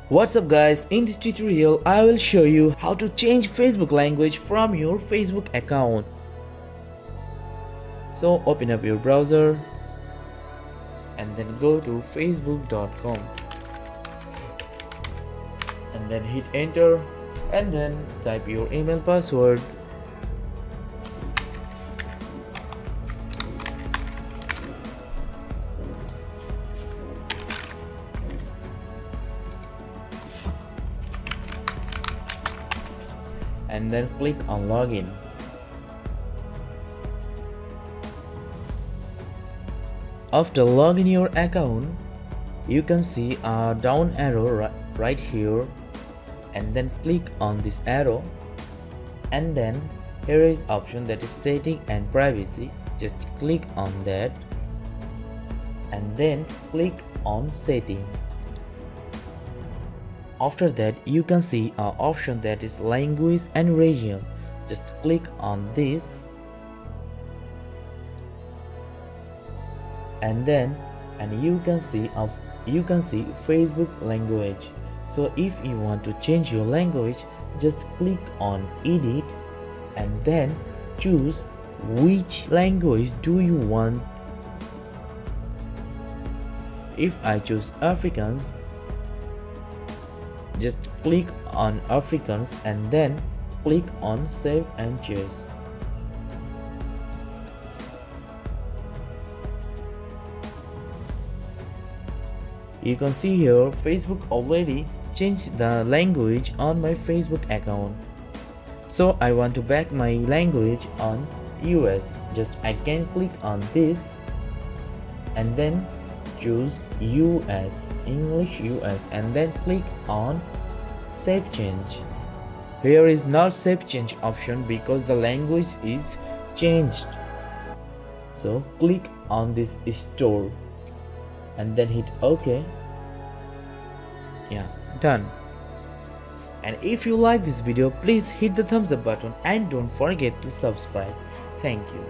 What's up guys, in this tutorial I will show you how to change Facebook language from your Facebook account. So open up your browser and then go to facebook.com and then hit enter and then type your email password. And then click on login. After logging your account, you can see a down arrow right here, and then click on this arrow, and then here is option that is setting and privacy. Just click on that and then click on setting. After that, you can see an option that is language and region. Just click on this and then you can see Facebook language. So if you want to change your language, just click on edit and then choose which language do you want. If I choose Afrikaans, just click on Afrikaans and then click on save and choose. You can see here Facebook already changed the language on my Facebook account. So I want to back my language on US. Just I can click on this and then choose US, English US, and then click on save change. Here is not save change option because the language is changed. So click on this store and then hit OK. Yeah, done. And if you like this video, please hit the thumbs up button and don't forget to subscribe. Thank you.